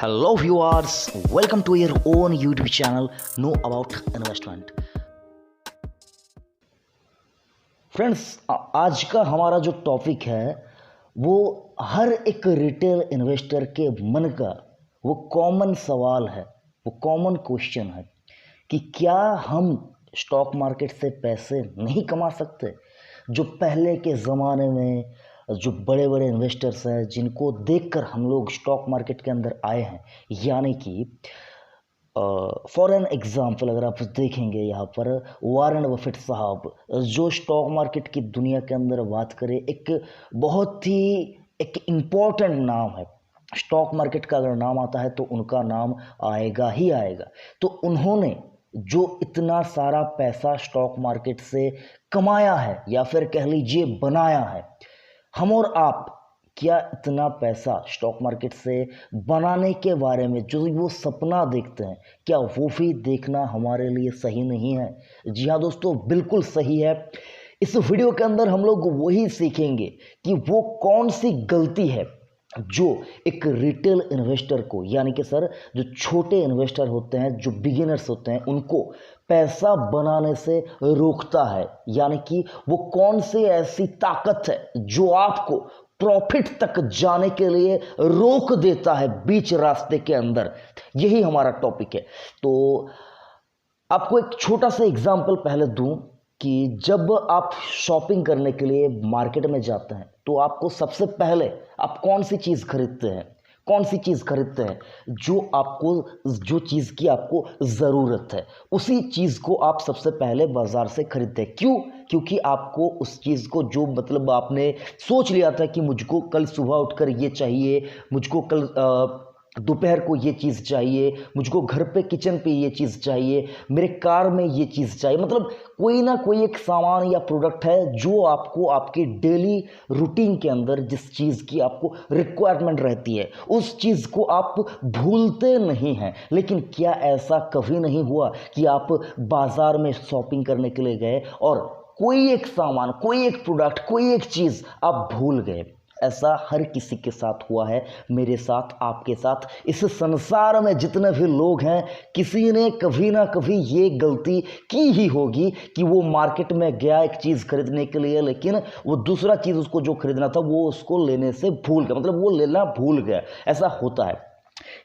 Hello viewers, welcome to your own YouTube channel Know About Investment। Friends, आज का हमारा जो टॉपिक है वो हर एक रिटेल इन्वेस्टर के मन का वो कॉमन सवाल है, वो कॉमन क्वेश्चन है कि क्या हम स्टॉक मार्केट से पैसे नहीं कमा सकते। जो पहले के ज़माने में जो बड़े बड़े इन्वेस्टर्स हैं जिनको देखकर हम लोग स्टॉक मार्केट के अंदर आए हैं, यानी कि फॉर एन एग्ज़ाम्पल अगर आप देखेंगे यहाँ पर वॉरेन बफेट साहब, जो स्टॉक मार्केट की दुनिया के अंदर बात करें एक बहुत ही एक इम्पॉर्टेंट नाम है। स्टॉक मार्केट का अगर नाम आता है तो उनका नाम आएगा ही आएगा। तो उन्होंने जो इतना सारा पैसा स्टॉक मार्केट से कमाया है या फिर कह लीजिए बनाया है, हम और आप क्या इतना पैसा स्टॉक मार्केट से बनाने के बारे में जो वो सपना देखते हैं, क्या वो भी देखना हमारे लिए सही नहीं है? जी हाँ दोस्तों, बिल्कुल सही है। इस वीडियो के अंदर हम लोग वही सीखेंगे कि वो कौन सी गलती है जो एक रिटेल इन्वेस्टर को, यानी कि सर जो छोटे इन्वेस्टर होते हैं, जो बिगिनर्स होते हैं, उनको पैसा बनाने से रोकता है। यानी कि वो कौन सी ऐसी ताकत है जो आपको प्रॉफिट तक जाने के लिए रोक देता है बीच रास्ते के अंदर। यही हमारा टॉपिक है। तो आपको एक छोटा सा एग्जांपल पहले दूं कि जब आप शॉपिंग करने के लिए मार्केट में जाते हैं तो आपको सबसे पहले आप कौन सी चीज़ खरीदते हैं? कौन सी चीज़ खरीदते हैं? जो चीज़ की आपको ज़रूरत है उसी चीज़ को आप सबसे पहले बाज़ार से खरीदते हैं। क्यों? क्योंकि आपको उस चीज़ को जो मतलब आपने सोच लिया था कि मुझको कल सुबह उठकर ये चाहिए, मुझको कल दोपहर को ये चीज़ चाहिए, मुझको घर पे किचन पे ये चीज़ चाहिए, मेरे कार में ये चीज़ चाहिए। मतलब कोई ना कोई एक सामान या प्रोडक्ट है जो आपको आपके डेली रूटीन के अंदर जिस चीज़ की आपको रिक्वायरमेंट रहती है उस चीज़ को आप भूलते नहीं हैं। लेकिन क्या ऐसा कभी नहीं हुआ कि आप बाज़ार में शॉपिंग करने के लिए गए और कोई एक सामान, कोई एक प्रोडक्ट, कोई एक चीज़ आप भूल गए? ऐसा हर किसी के साथ हुआ है, मेरे साथ, आपके साथ, इस संसार में जितने भी लोग हैं, किसी ने कभी ना कभी ये गलती की ही होगी कि वो मार्केट में गया एक चीज़ खरीदने के लिए, लेकिन वो दूसरा चीज़ उसको जो खरीदना था वो उसको लेने से भूल गया, मतलब वो लेना भूल गया। ऐसा होता है।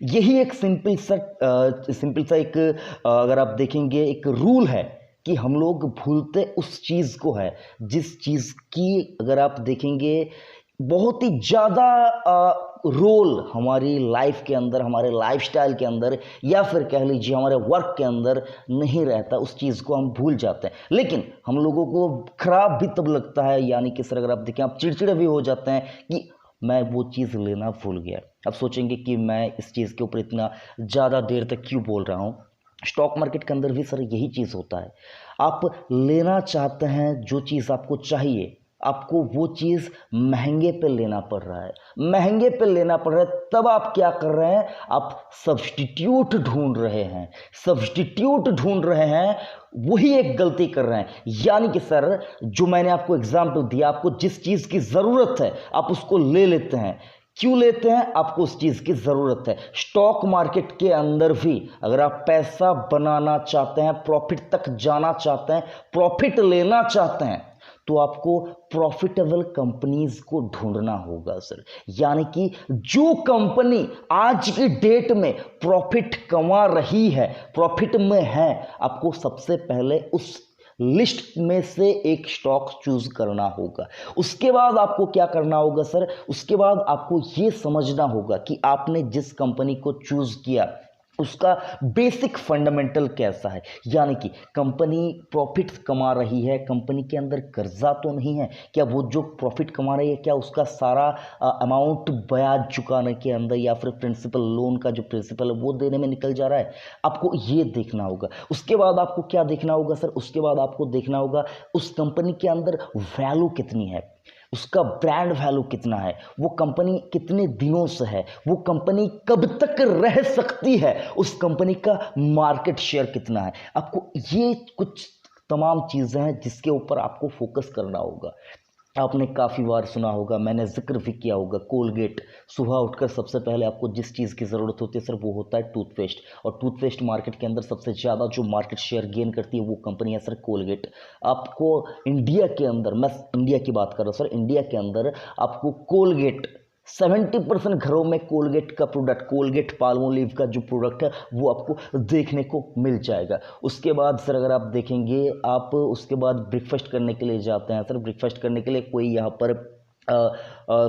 यही एक सिंपल सा एक अगर आप देखेंगे एक रूल है कि हम लोग भूलते उस चीज़ को है जिस चीज़ की अगर आप देखेंगे बहुत ही ज़्यादा रोल हमारी लाइफ के अंदर, हमारे लाइफस्टाइल के अंदर या फिर कह लीजिए हमारे वर्क के अंदर नहीं रहता, उस चीज़ को हम भूल जाते हैं। लेकिन हम लोगों को खराब भी तब लगता है, यानी कि सर अगर आप देखें आप चिड़चिड़े भी हो जाते हैं कि मैं वो चीज़ लेना भूल गया। अब सोचेंगे कि मैं इस चीज़ के ऊपर इतना ज़्यादा देर तक क्यों बोल रहा हूँ। स्टॉक मार्केट के अंदर भी सर यही चीज़ होता है। आप लेना चाहते हैं जो चीज़ आपको चाहिए, आपको वो चीज़ महंगे पे लेना पड़ रहा है, महंगे पे लेना पड़ रहा है, तब आप क्या कर रहे हैं? आप सब्स्टिट्यूट ढूंढ रहे हैं, सब्स्टिट्यूट ढूंढ रहे हैं, वही एक गलती कर रहे हैं। यानी कि सर जो मैंने आपको एग्जाम्पल दिया, आपको जिस चीज़ की ज़रूरत है आप उसको ले लेते हैं। क्यों लेते हैं? आपको उस चीज़ की ज़रूरत है। स्टॉक मार्केट के अंदर भी अगर आप पैसा बनाना चाहते हैं, प्रॉफिट तक जाना चाहते हैं, प्रॉफिट लेना चाहते हैं, तो आपको प्रॉफिटेबल कंपनीज को ढूंढना होगा सर। यानी कि जो कंपनी आज की डेट में प्रॉफिट कमा रही है, प्रॉफिट में है, आपको सबसे पहले उस लिस्ट में से एक स्टॉक चूज करना होगा। उसके बाद आपको क्या करना होगा सर? उसके बाद आपको ये समझना होगा कि आपने जिस कंपनी को चूज किया उसका बेसिक फंडामेंटल कैसा है। यानी कि कंपनी प्रॉफिट कमा रही है, कंपनी के अंदर कर्जा तो नहीं है, क्या वो जो प्रॉफिट कमा रही है क्या उसका सारा अमाउंट ब्याज चुकाने के अंदर या फिर प्रिंसिपल, लोन का जो प्रिंसिपल है वो देने में निकल जा रहा है? आपको ये देखना होगा। उसके बाद आपको क्या देखना होगा सर? उसके बाद आपको देखना होगा उस कंपनी के अंदर वैल्यू कितनी है, उसका ब्रांड वैल्यू कितना है, वो कंपनी कितने दिनों से है, वो कंपनी कब तक रह सकती है, उस कंपनी का मार्केट शेयर कितना है। आपको ये कुछ तमाम चीज़ें हैं जिसके ऊपर आपको फोकस करना होगा। आपने काफ़ी बार सुना होगा, मैंने जिक्र भी किया होगा, कोलगेट। सुबह उठकर सबसे पहले आपको जिस चीज़ की ज़रूरत होती है सर वो होता है टूथपेस्ट। और टूथपेस्ट मार्केट के अंदर सबसे ज़्यादा जो मार्केट शेयर गेन करती है वो कंपनी है सर कोलगेट। आपको इंडिया के अंदर, मैं इंडिया की बात कर रहा हूँ सर, इंडिया के अंदर आपको कोलगेट 70% घरों में कोलगेट का प्रोडक्ट, कोलगेट पाल्मोलिव का जो प्रोडक्ट है वो आपको देखने को मिल जाएगा। उसके बाद सर अगर आप देखेंगे, आप उसके बाद ब्रेकफास्ट करने के लिए जाते हैं सर, ब्रेकफास्ट करने के लिए कोई यहाँ पर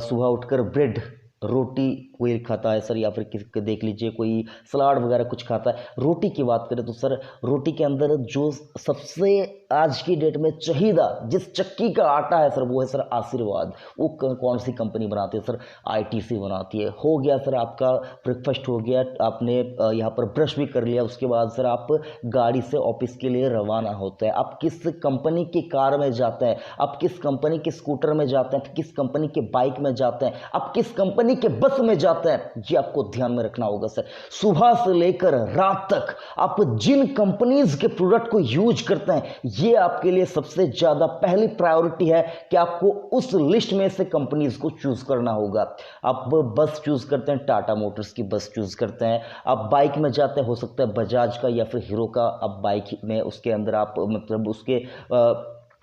सुबह उठकर ब्रेड रोटी कोई खाता है सर, या फिर किसी के देख लीजिए कोई सलाद वगैरह कुछ खाता है। रोटी की बात करें तो सर रोटी के अंदर जो सबसे आज की डेट में चाहिदा जिस चक्की का आटा है सर वो है सर आशीर्वाद। वो कौन सी कंपनी बनाती है सर? आईटीसी बनाती है। हो गया सर आपका ब्रेकफास्ट हो गया, आपने यहाँ पर ब्रश भी कर लिया, उसके बाद सर आप गाड़ी से ऑफिस के लिए रवाना होते हैं। आप किस कंपनी की कार में जाते हैं, आप किस कंपनी के स्कूटर में जाते हैं, किस कंपनी के बाइक में जाते हैं, आप किस कंपनी के बस में जाते हैं, ये आपको ध्यान में रखना होगा सर। सुबह से लेकर रात तक आप जिन कंपनीज के प्रोडक्ट को यूज करते हैं, ये आपके लिए सबसे ज्यादा पहली प्रायोरिटी है कि आपको उस लिस्ट में से कंपनीज को चूज करना होगा। आप बस चूज करते हैं, टाटा मोटर्स की बस चूज करते हैं। आप बाइक में जाते हैं, हो सकता है बजाज का या फिर हीरो का, आप बाइक में उसके अंदर आप मतलब उसके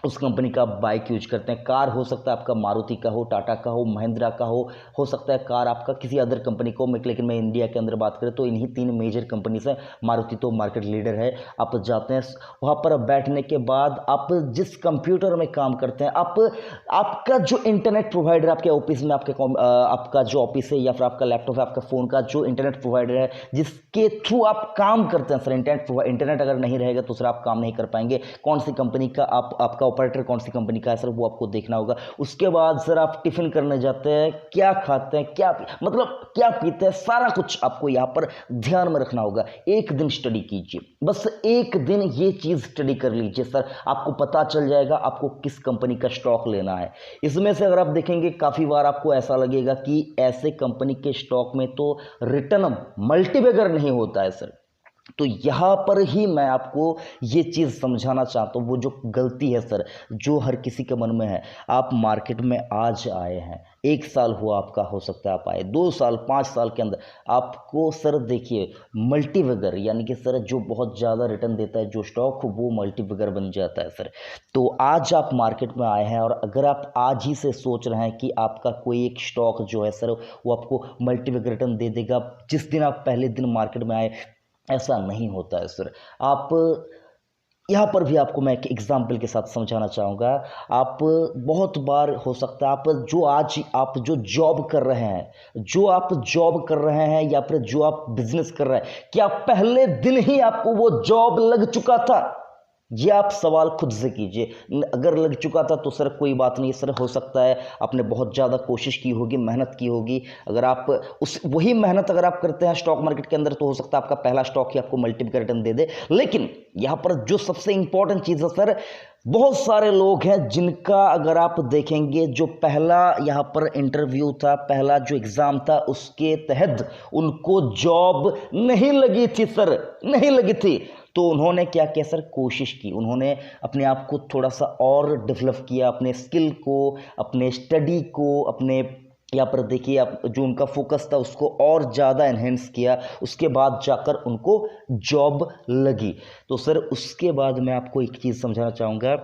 उस कंपनी का बाइक यूज करते हैं। कार हो सकता है आपका मारुति का हो, टाटा का हो, महिंद्रा का हो सकता है कार आपका किसी अदर कंपनी को, लेकिन मैं इंडिया के अंदर बात करें तो इन्हीं 3 मेजर कंपनीज है। मारुति तो मार्केट लीडर है। आप जाते हैं वहाँ पर बैठने के बाद आप जिस कंप्यूटर में काम करते हैं, आपका जो इंटरनेट प्रोवाइडर आपके ऑफिस में, आपका जो ऑफिस है या फिर आपका लैपटॉप है, आपका फ़ोन का जो इंटरनेट प्रोवाइडर है जिसके थ्रू आप काम करते हैं सर, इंटरनेट अगर नहीं रहेगा तो सर आप काम नहीं कर पाएंगे। कौन सी कंपनी का आपका ऑपरेटर कौन सी कंपनी का है सर वो आपको देखना होगा। उसके बाद सर आप टिफिन करने जाते हैं, क्या खाते हैं, क्या पीते हैं, सारा कुछ आपको यहाँ पर ध्यान में रखना होगा। एक दिन स्टडी कीजिए, बस एक दिन ये चीज़ स्टडी कर लीजिए सर, आपको पता चल जाएगा आपको किस कंपनी का स्टॉक लेना है। इसमें से अगर आप देखेंगे काफ़ी बार आपको ऐसा लगेगा कि ऐसे कंपनी के स्टॉक में तो रिटर्न मल्टीबैगर नहीं होता है सर। तो यहाँ पर ही मैं आपको ये चीज़ समझाना चाहता हूँ, वो जो गलती है सर जो हर किसी के मन में है। आप मार्केट में आज आए हैं, 1 साल हुआ आपका, हो सकता है आप आए 2 साल 5 साल के अंदर आपको सर देखिए मल्टीबैगर यानी कि सर जो बहुत ज़्यादा रिटर्न देता है जो स्टॉक वो मल्टीबैगर बन जाता है सर। तो आज आप मार्केट में आए हैं और अगर आप आज ही से सोच रहे हैं कि आपका कोई एक स्टॉक जो है सर वो आपको मल्टीबैगर रिटर्न दे देगा जिस दिन आप पहले दिन मार्केट में आए, ऐसा नहीं होता है सर। आप यहाँ पर भी आपको मैं एक एग्जाम्पल के साथ समझाना चाहूँगा। आप बहुत बार हो सकता है आप जो जॉब कर रहे हैं, या फिर जो आप बिजनेस कर रहे हैं, क्या पहले दिन ही आपको वो जॉब लग चुका था? ये आप सवाल खुद से कीजिए। अगर लग चुका था तो सर कोई बात नहीं सर, हो सकता है आपने बहुत ज़्यादा कोशिश की होगी, मेहनत की होगी। अगर आप वही मेहनत अगर आप करते हैं स्टॉक मार्केट के अंदर तो हो सकता है आपका पहला स्टॉक ही आपको मल्टीपल रिटर्न दे दे। लेकिन यहाँ पर जो सबसे इंपॉर्टेंट चीज़ है सर, बहुत सारे लोग हैं जिनका अगर आप देखेंगे जो पहला यहाँ पर इंटरव्यू था, पहला जो एग्ज़ाम था उसके तहत उनको जॉब नहीं लगी थी सर, नहीं लगी थी। तो उन्होंने क्या किया सर, कोशिश की, उन्होंने अपने आप को थोड़ा सा और डेवलप किया, अपने स्किल को, अपने स्टडी को, अपने यहाँ पर देखिए आप जो उनका फोकस था उसको और ज़्यादा एनहेंस किया, उसके बाद जाकर उनको जॉब लगी। तो सर उसके बाद मैं आपको एक चीज़ समझाना चाहूँगा,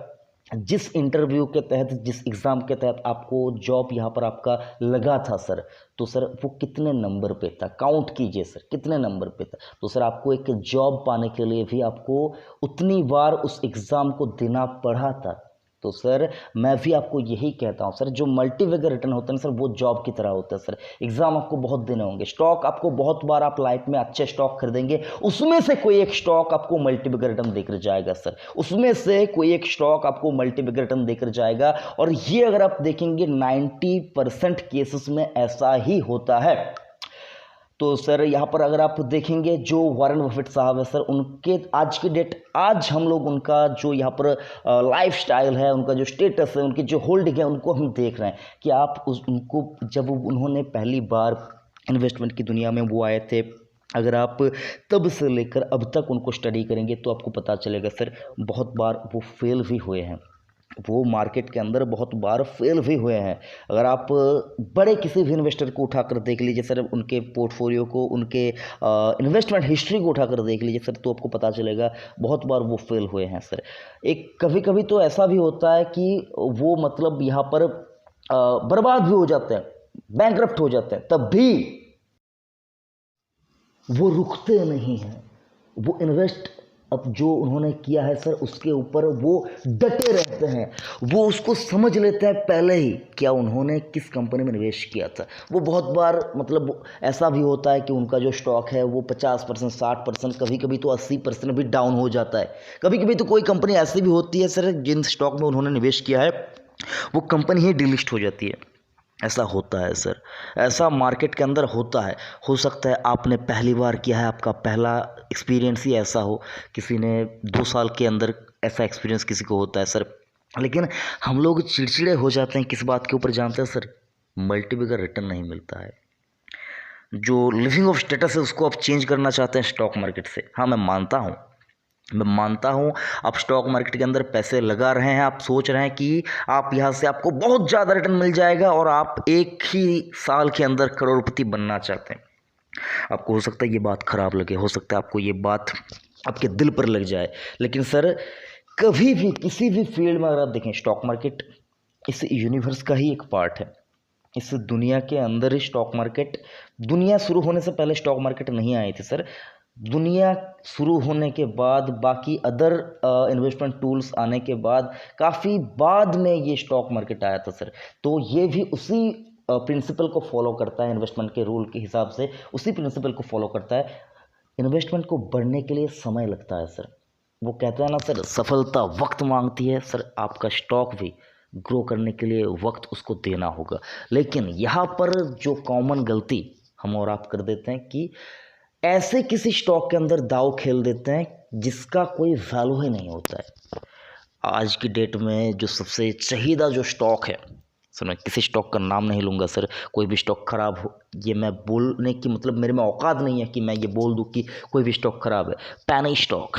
जिस इंटरव्यू के तहत, जिस एग्ज़ाम के तहत आपको जॉब यहाँ पर आपका लगा था सर, तो सर वो कितने नंबर पे था, काउंट कीजिए सर कितने नंबर पे था। तो सर आपको एक जॉब पाने के लिए भी आपको उतनी बार उस एग्ज़ाम को देना पड़ा था। तो सर मैं भी आपको यही कहता हूँ सर, जो मल्टीबैगर रिटर्न होता है ना सर वो जॉब की तरह होता है सर। एग्ज़ाम आपको बहुत देने होंगे, स्टॉक आपको बहुत बार आप लाइफ में अच्छे स्टॉक खरीदेंगे, उसमें से कोई एक स्टॉक आपको मल्टीबैगर रिटर्न देकर जाएगा सर, उसमें से कोई एक स्टॉक आपको मल्टीबैगर रिटर्न देकर जाएगा। और ये अगर आप देखेंगे 90% केसेस में ऐसा ही होता है। तो सर यहाँ पर अगर आप देखेंगे जो वॉरेन बफेट साहब है सर, उनके आज की डेट, आज हम लोग उनका जो यहाँ पर लाइफ स्टाइल है, उनका जो स्टेटस है, उनकी जो होल्डिंग है, उनको हम देख रहे हैं कि आप उनको जब उन्होंने पहली बार इन्वेस्टमेंट की दुनिया में वो आए थे, अगर आप तब से लेकर अब तक उनको स्टडी करेंगे तो आपको पता चलेगा सर बहुत बार वो फेल भी हुए हैं। वो मार्केट के अंदर बहुत बार फेल भी हुए हैं। अगर आप बड़े किसी भी इन्वेस्टर को उठाकर देख लीजिए सर, उनके पोर्टफोलियो को, उनके इन्वेस्टमेंट हिस्ट्री को उठाकर देख लीजिए सर, तो आपको पता चलेगा बहुत बार वो फेल हुए हैं सर। एक कभी कभी तो ऐसा भी होता है कि वो मतलब यहाँ पर बर्बाद भी हो जाते हैं, बैंकरप्ट हो जाते हैं, तब भी वो रुकते नहीं हैं। वो इन्वेस्ट अब जो उन्होंने किया है सर, उसके ऊपर वो डटे रहते हैं। वो उसको समझ लेते हैं पहले ही क्या उन्होंने किस कंपनी में निवेश किया था। वो बहुत बार मतलब ऐसा भी होता है कि उनका जो स्टॉक है वो 50%, 60%, कभी कभी तो 80% भी डाउन हो जाता है। कभी कभी तो कोई कंपनी ऐसी भी होती है सर, जिन स्टॉक में उन्होंने निवेश किया है वो कंपनी ही डिलिस्ट हो जाती है। ऐसा होता है सर, ऐसा मार्केट के अंदर होता है। हो सकता है आपने पहली बार किया है, आपका पहला एक्सपीरियंस ही ऐसा हो, किसी ने 2 साल के अंदर ऐसा एक्सपीरियंस किसी को होता है सर। लेकिन हम लोग चिड़चिड़े हो जाते हैं किस बात के ऊपर जानते हैं सर? मल्टीपल रिटर्न नहीं मिलता है। जो लिविंग ऑफ स्टेटस है उसको आप चेंज करना चाहते हैं स्टॉक मार्केट से। हाँ, मैं मानता हूँ आप स्टॉक मार्केट के अंदर पैसे लगा रहे हैं, आप सोच रहे हैं कि आप यहाँ से आपको बहुत ज़्यादा रिटर्न मिल जाएगा और आप एक ही साल के अंदर करोड़पति बनना चाहते हैं। आपको हो सकता है ये बात खराब लगे, हो सकता है आपको ये बात आपके दिल पर लग जाए, लेकिन सर कभी भी किसी भी फील्ड में अगर आप देखें, स्टॉक मार्केट इस यूनिवर्स का ही एक पार्ट है। इस दुनिया के अंदर ही स्टॉक मार्केट, दुनिया शुरू होने से पहले स्टॉक मार्केट नहीं आई थी सर। दुनिया शुरू होने के बाद, बाकी अदर इन्वेस्टमेंट टूल्स आने के बाद, काफ़ी बाद में ये स्टॉक मार्केट आया था सर। तो ये भी उसी प्रिंसिपल को फॉलो करता है, इन्वेस्टमेंट के रूल के हिसाब से उसी प्रिंसिपल को फॉलो करता है। इन्वेस्टमेंट को बढ़ने के लिए समय लगता है सर। वो कहते हैं ना सर, सफलता वक्त मांगती है सर। आपका स्टॉक भी ग्रो करने के लिए वक्त उसको देना होगा। लेकिन यहाँ पर जो कॉमन गलती हम और आप कर देते हैं कि ऐसे किसी स्टॉक के अंदर दांव खेल देते हैं जिसका कोई वैल्यू ही नहीं होता है। आज की डेट में जो सबसे चाहिदा जो स्टॉक है, सुनो, किसी स्टॉक का नाम नहीं लूँगा सर, कोई भी स्टॉक खराब हो ये मैं बोलने की मतलब मेरे में औकात नहीं है कि मैं ये बोल दूँ कि कोई भी स्टॉक खराब है। पैनी स्टॉक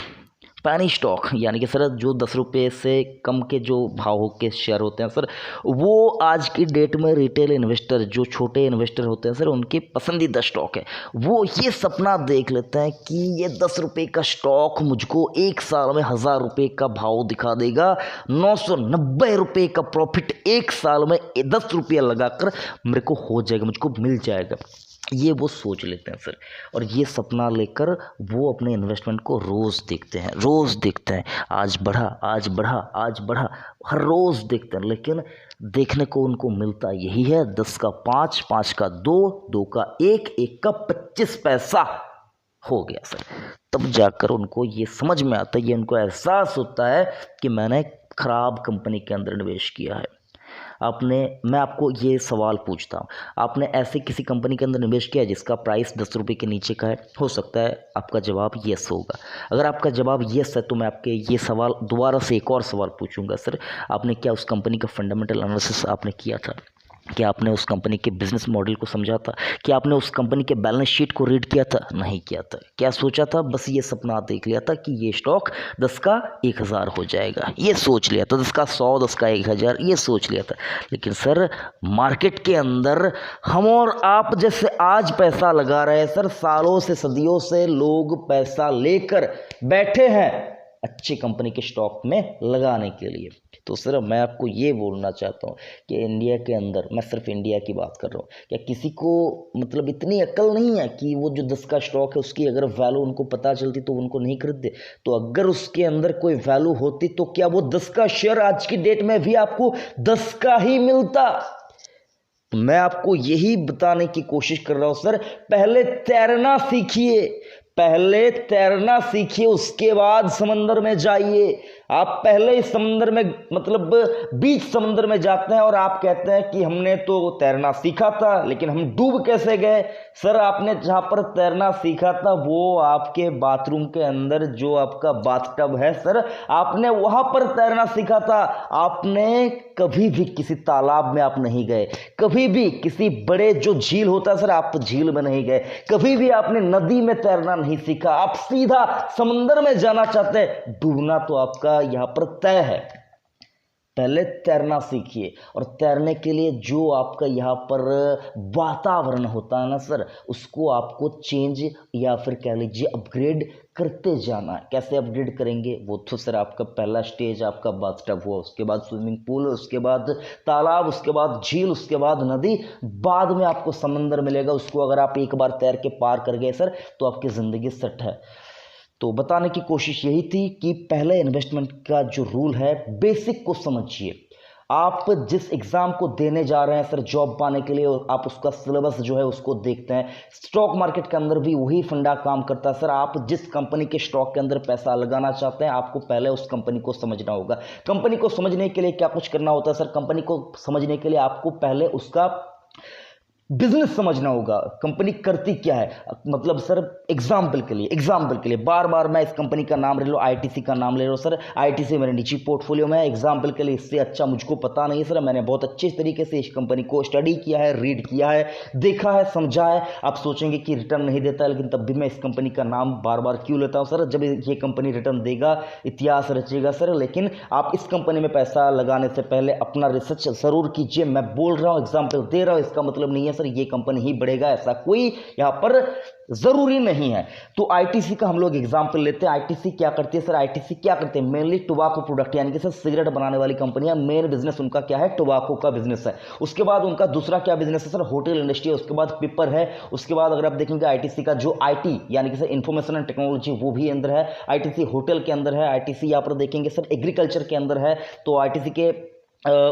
यानी कि सर जो 10 रुपये से कम के जो भाव के शेयर होते हैं सर, वो आज की डेट में रिटेल इन्वेस्टर, जो छोटे इन्वेस्टर होते हैं सर, उनकी पसंदीदा स्टॉक है। वो ये सपना देख लेते हैं कि ये 10 रुपये का स्टॉक मुझको 1 साल में 1000 रुपये का भाव दिखा देगा, 990 रुपये का प्रॉफिट 1 साल में 10 रुपये लगाकर मेरे को हो जाएगा, मुझको मिल जाएगा। ये वो सोच लेते हैं सर, और ये सपना लेकर वो अपने इन्वेस्टमेंट को रोज़ देखते हैं, आज बढ़ा, आज बढ़ा, आज बढ़ा, हर रोज़ देखते हैं। लेकिन देखने को उनको मिलता यही है 10 का 5, 5 का 2, 2 का 1, 1 का 25 पैसा हो गया सर। तब जाकर उनको ये समझ में आता है, ये उनको एहसास होता है कि मैंने खराब कंपनी के अंदर निवेश किया है। मैं आपको ये सवाल पूछता हूँ, आपने ऐसे किसी कंपनी के अंदर निवेश किया है जिसका प्राइस 10 रुपये के नीचे का है? हो सकता है आपका जवाब येस होगा। अगर आपका जवाब येस है तो मैं आपके ये सवाल दोबारा से एक और सवाल पूछूंगा सर, आपने क्या उस कंपनी का फंडामेंटल एनालिसिस आपने किया था? क्या आपने उस कंपनी के बिजनेस मॉडल को समझा था? क्या आपने उस कंपनी के बैलेंस शीट को रीड किया था? नहीं किया था। क्या सोचा था? बस ये सपना देख लिया था कि ये स्टॉक 10 का 1000 हो जाएगा, ये सोच लिया था। 10 का 100, 10 का 1000, ये सोच लिया था। लेकिन सर मार्केट के अंदर हम और आप जैसे आज पैसा लगा रहे हैं सर, सालों से, सदियों से लोग पैसा लेकर बैठे हैं अच्छी कंपनी के स्टॉक में लगाने के लिए। तो सर मैं आपको ये बोलना चाहता हूँ कि इंडिया के अंदर, मैं सिर्फ इंडिया की बात कर रहा हूँ, क्या किसी को मतलब इतनी अक्ल नहीं है कि वो जो 10 का स्टॉक है उसकी अगर वैल्यू उनको पता चलती तो उनको नहीं खरीदते? तो अगर उसके अंदर कोई वैल्यू होती तो क्या वो 10 का शेयर आज की डेट में भी आपको 10 का ही मिलता? तो मैं आपको यही बताने की कोशिश कर रहा हूँ सर, पहले तैरना सीखिए, उसके बाद समंदर में जाइए। आप पहले इस समंदर में मतलब बीच समंदर में जाते हैं और आप कहते हैं कि हमने तो तैरना सीखा था, लेकिन हम डूब कैसे गए? सर आपने जहाँ पर तैरना सीखा था वो आपके बाथरूम के अंदर जो आपका बाथटब है सर, आपने वहाँ पर तैरना सीखा था। आपने कभी भी किसी तालाब में आप नहीं गए, कभी भी किसी बड़े जो झील होता है सर, आप झील में नहीं गए, कभी भी आपने नदी में तैरना नहीं सीखा। आप सीधा समंदर में जाना चाहते हैं, डूबना तो आपका यहाँ पर तय है। पहले तैरना सीखिए, और तैरने के लिए जो आपका यहाँ पर वातावरण होता है ना सर, उसको आपको चेंज या फिर कह लीजिए अपग्रेड करते जाना है। कैसे अपग्रेड करेंगे, वो तो सर आपका पहला स्टेज आपका बाथटब हुआ, उसके बाद स्विमिंग पूल, उसके बाद तालाब, उसके बाद झील, उसके बाद नदी, बाद में आपको समंदर मिलेगा। उसको अगर आप एक बार तैर के पार कर गए सर, तो आपकी ज़िंदगी सेट है। तो बताने की कोशिश यही थी कि पहले इन्वेस्टमेंट का जो रूल है, बेसिक को समझिए। आप जिस एग्ज़ाम को देने जा रहे हैं सर जॉब पाने के लिए, आप उसका सिलेबस जो है उसको देखते हैं। स्टॉक मार्केट के अंदर भी वही फंडा काम करता है सर। आप जिस कंपनी के स्टॉक के अंदर पैसा लगाना चाहते हैं, आपको पहले उस कंपनी को समझना होगा। कंपनी को समझने के लिए क्या कुछ करना होता है सर, कंपनी को समझने के लिए आपको पहले उसका बिजनेस समझना होगा, कंपनी करती क्या है। मतलब सर एग्जाम्पल के लिए बार बार मैं इस कंपनी का नाम ले लो, आईटीसी का नाम ले लो सर, आईटीसी मेरे निजी पोर्टफोलियो में है। एग्जाम्पल के लिए, इससे अच्छा मुझको पता नहीं है सर। मैंने बहुत अच्छे तरीके से इस कंपनी को स्टडी किया है, रीड किया है, देखा है, समझा है। आप सोचेंगे कि रिटर्न नहीं देता है, लेकिन तब भी मैं इस कंपनी का नाम बार बार क्यों लेता हूँ सर। जब ये कंपनी रिटर्न देगा, इतिहास रचेगा सर। लेकिन आप इस कंपनी में पैसा लगाने से पहले अपना रिसर्च ज़रूर कीजिए। मैं बोल रहा हूँ, एग्जाम्पल दे रहा हूँ, इसका मतलब नहीं है सर ये कंपनी ही बढ़ेगा, ऐसा कोई यहां पर जरूरी नहीं है। तो आईटीसी का हम लोग एग्जांपल लेते हैं। आईटीसी क्या करती है सर, आईटीसी क्या करते हैं, मेनली टोबैको प्रोडक्ट, यानी कि सर सिगरेट बनाने वाली कंपनियां। मेन बिजनेस उनका क्या है, टोबैको का बिजनेस है। उसके बाद उनका दूसरा क्या बिजनेस है सर, होटल इंडस्ट्री है। उसके बाद पेपर है। उसके बाद अगर आप देखेंगे आईटीसी का जो आईटी यानी कि सर इंफॉर्मेशन एंड टेक्नोलॉजी, वो भी अंदर है। आईटीसी होटल के अंदर है। आईटीसी यहां पर देखेंगे सर एग्रीकल्चर के अंदर है। तो आईटीसी के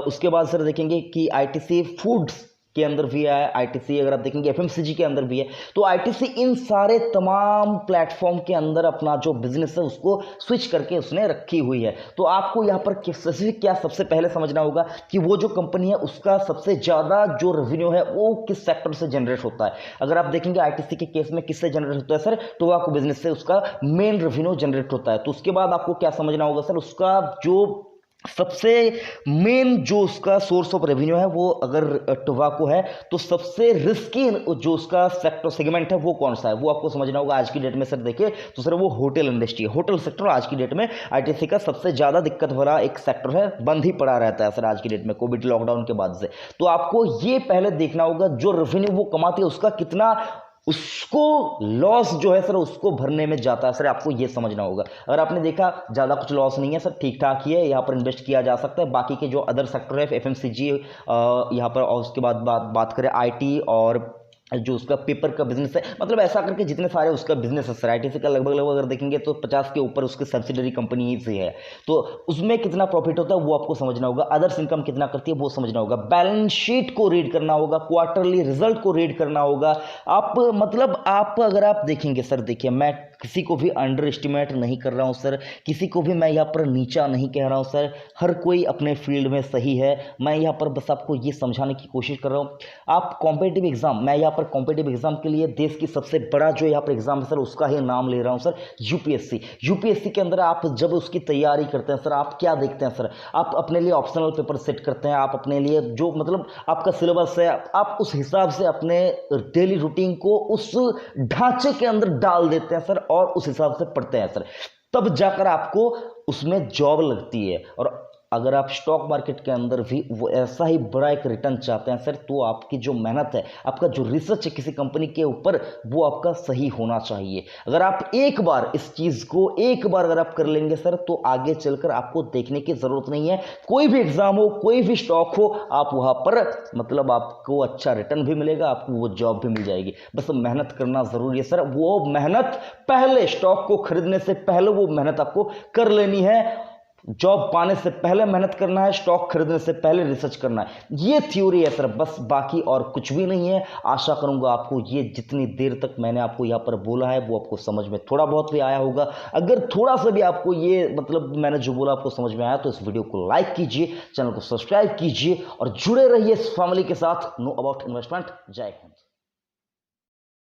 उसके बाद सर देखेंगे कि आईटीसी फूड्स के अंदर भी है। आईटीसी अगर आप देखेंगे एफएमसीजी के अंदर भी है। तो आईटीसी इन सारे तमाम प्लेटफॉर्म के अंदर अपना जो बिजनेस है उसको स्विच करके उसने रखी हुई है। तो आपको यहाँ पर स्पेसिफिक क्या सबसे पहले समझना होगा कि वो जो कंपनी है उसका सबसे ज़्यादा जो रेवेन्यू है वो किस सेक्टर से जनरेट होता है। अगर आप देखेंगे आईटीसी के केस में किससे जनरेट होता है सर, टोबैको बिजनेस से उसका मेन रेवेन्यू जनरेट होता है। तो उसके बाद आपको क्या समझना होगा सर, उसका जो सबसे मेन जो उसका सोर्स ऑफ रेवेन्यू है वो अगर टोबैको है, तो सबसे रिस्की जो उसका सेक्टर सेगमेंट है वो कौन सा है, वो आपको समझना होगा। आज की डेट में सर देखिए तो सर वो होटल इंडस्ट्री है। होटल सेक्टर आज की डेट में आईटीसी का सबसे ज़्यादा दिक्कत भरा एक सेक्टर है, बंद ही पड़ा रहता है सर आज की डेट में कोविड लॉकडाउन के बाद से। तो आपको ये पहले देखना होगा जो रेवेन्यू वो कमाती है उसका कितना उसको लॉस जो है सर उसको भरने में जाता है सर, आपको ये समझना होगा। अगर आपने देखा ज़्यादा कुछ लॉस नहीं है सर, ठीक ठाक ही है, यहाँ पर इन्वेस्ट किया जा सकता है। बाकी के जो अदर सेक्टर है एफएमसीजी यहाँ पर, और उसके बाद बात करें आईटी और जो उसका पेपर का बिजनेस है, मतलब ऐसा करके जितने सारे उसका बिजनेस है सर, आईटीसी का लगभग अगर देखेंगे तो 50 के ऊपर उसकी सब्सिडरी कंपनी ही से है। तो उसमें कितना प्रॉफिट होता है वो आपको समझना होगा। अदर्स इनकम कितना करती है वो समझना होगा। बैलेंस शीट को रीड करना होगा, क्वार्टरली रिजल्ट को रीड करना होगा। आप अगर आप देखेंगे सर, देखिए मैं किसी को भी अंडर एस्टिमेट नहीं कर रहा हूं सर, किसी को भी मैं यहाँ पर नीचा नहीं कह रहा हूं सर। हर कोई अपने फील्ड में सही है। मैं यहाँ पर बस आपको ये समझाने की कोशिश कर रहा हूँ। आप कॉम्पिटिटिव एग्जाम, मैं यहाँ पर कॉम्पिटिटिव एग्जाम के लिए देश की सबसे बड़ा जो यहाँ पर एग्जाम है सर उसका ही नाम ले रहा हूँ सर, यूपीएससी। यूपीएससी के अंदर आप जब उसकी तैयारी करते हैं सर, आप क्या देखते हैं सर, आप अपने लिए ऑप्शनल पेपर सेट करते हैं। आप अपने लिए जो मतलब आपका सिलेबस है, आप उस हिसाब से अपने डेली रूटीन को उस ढांचे के अंदर डाल देते हैं सर, और उस हिसाब से पढ़ते हैं सर, तब जाकर आपको उसमें जॉब लगती है। और अगर आप स्टॉक मार्केट के अंदर भी वो ऐसा ही बड़ा एक रिटर्न चाहते हैं सर, तो आपकी जो मेहनत है, आपका जो रिसर्च है किसी कंपनी के ऊपर, वो आपका सही होना चाहिए। अगर आप एक बार इस चीज़ को एक बार अगर आप कर लेंगे सर, तो आगे चलकर आपको देखने की ज़रूरत नहीं है। कोई भी एग्ज़ाम हो, कोई भी स्टॉक हो, आप वहाँ पर मतलब आपको अच्छा रिटर्न भी मिलेगा, आपको वो जॉब भी मिल जाएगी। बस मेहनत करना ज़रूरी है सर। वो मेहनत पहले स्टॉक को खरीदने से पहले वो मेहनत आपको कर लेनी है। जॉब पाने से पहले मेहनत करना है, स्टॉक खरीदने से पहले रिसर्च करना है। ये थ्योरी है सर, बस बाकी और कुछ भी नहीं है। आशा करूंगा आपको ये जितनी देर तक मैंने आपको यहाँ पर बोला है वो आपको समझ में थोड़ा बहुत भी आया होगा। अगर थोड़ा सा भी आपको ये मतलब मैंने जो बोला आपको समझ में आया, तो इस वीडियो को लाइक कीजिए, चैनल को सब्सक्राइब कीजिए और जुड़े रहिए इस फैमिली के साथ। Know about investment. जय हिंद।